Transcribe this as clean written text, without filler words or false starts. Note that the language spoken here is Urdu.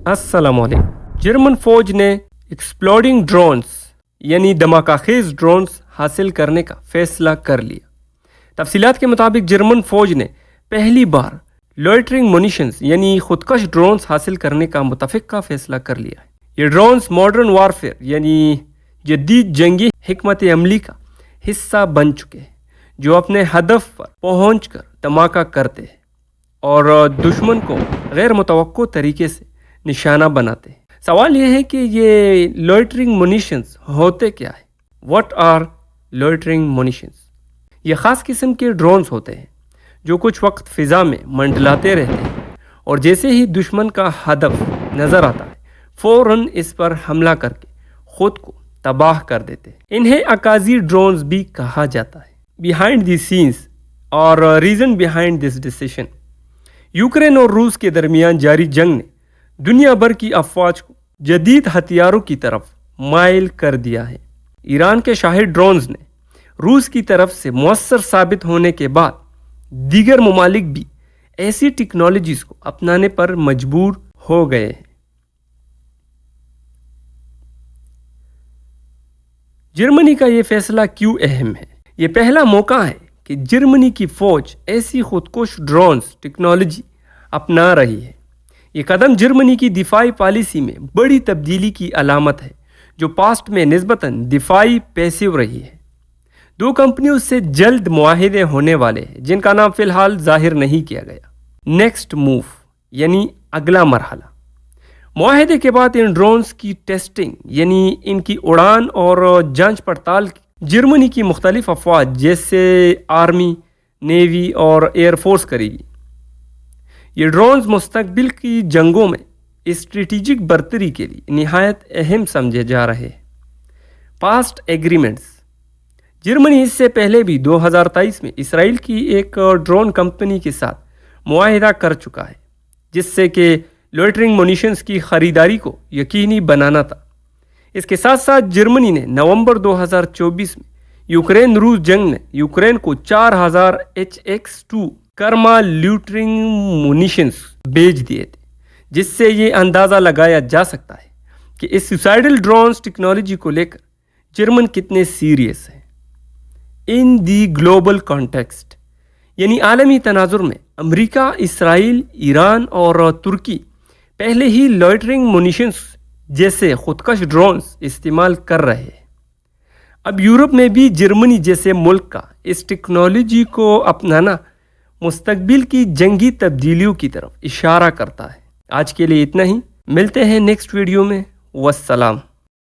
السلام علیکم۔ جرمن فوج نے ایکسپلوڈنگ ڈرونز یعنی دھماکہ خیز ڈرونز حاصل کرنے کا فیصلہ کر لیا۔ تفصیلات کے مطابق جرمن فوج نے پہلی بار لوئٹرنگ مونیشنز یعنی خودکش ڈرونز حاصل کرنے کا متفقہ فیصلہ کر لیا ہے۔ یہ ڈرونز ماڈرن وارفیئر یعنی جدید جنگی حکمت عملی کا حصہ بن چکے ہیں، جو اپنے ہدف پر پہنچ کر دھماکہ کرتے ہیں اور دشمن کو غیر متوقع طریقے سے نشانہ بناتے ہیں۔ سوال یہ ہے کہ یہ لوئٹرنگ مونیشنز ہوتے کیا ہے؟ What are loitering munitions? یہ خاص قسم کے ڈرونز ہوتے ہیں جو کچھ وقت فضا میں منڈلاتے رہتے ہیں اور جیسے ہی دشمن کا ہدف نظر آتا ہے فوراً اس پر حملہ کر کے خود کو تباہ کر دیتے ہیں۔ انہیں عکازی ڈرونز بھی کہا جاتا ہے۔ بیہائنڈ دی سینز اور reason behind this decision, Ukraine اور روس کے درمیان جاری جنگ نے دنیا بھر کی افواج کو جدید ہتھیاروں کی طرف مائل کر دیا ہے۔ ایران کے شاہد ڈرونز نے روس کی طرف سے مؤثر ثابت ہونے کے بعد دیگر ممالک بھی ایسی ٹیکنالوجیز کو اپنانے پر مجبور ہو گئے ہیں۔ جرمنی کا یہ فیصلہ کیوں اہم ہے؟ یہ پہلا موقع ہے کہ جرمنی کی فوج ایسی خودکش ڈرونز ٹیکنالوجی اپنا رہی ہے۔ یہ قدم جرمنی کی دفاعی پالیسی میں بڑی تبدیلی کی علامت ہے، جو پاسٹ میں نسبتاً دفاعی پیسیو رہی ہے۔ دو کمپنیوں سے جلد معاہدے ہونے والے ہیں جن کا نام فی الحال ظاہر نہیں کیا گیا۔ نیکسٹ موو یعنی اگلا مرحلہ۔ معاہدے کے بعد ان ڈرونز کی ٹیسٹنگ یعنی ان کی اڑان اور جانچ پڑتال جرمنی کی مختلف افواج جیسے آرمی، نیوی اور ایئر فورس کرے گی۔ یہ ڈرونز مستقبل کی جنگوں میں اسٹریٹجک برتری کے لیے نہایت اہم سمجھے جا رہے ہیں۔ پاسٹ ایگریمنٹس، جرمنی اس سے پہلے بھی 2023 میں اسرائیل کی ایک ڈرون کمپنی کے ساتھ معاہدہ کر چکا ہے، جس سے کہ لوئٹرنگ مونیشنز کی خریداری کو یقینی بنانا تھا۔ اس کے ساتھ ساتھ جرمنی نے نومبر 2024 میں یوکرین روس جنگ نے یوکرین کو 4000 HX-2 کرما لوئٹرنگ مونیشنز بھیج دیے تھے، جس سے یہ اندازہ لگایا جا سکتا ہے کہ اس سوسائڈل ڈرونز ٹیکنالوجی کو لے کر جرمن کتنے سیریس ہیں۔ ان دی گلوبل کانٹیکسٹ یعنی عالمی تناظر میں امریکہ، اسرائیل، ایران اور ترکی پہلے ہی لوئٹرنگ مونیشنز جیسے خودکش ڈرونز استعمال کر رہے ہیں۔ اب یورپ میں بھی جرمنی جیسے ملک کا اس ٹیکنالوجی کو اپنانا مستقبل کی جنگی تبدیلیوں کی طرف اشارہ کرتا ہے۔ آج کے لیے اتنا ہی، ملتے ہیں نیکسٹ ویڈیو میں۔ والسلام۔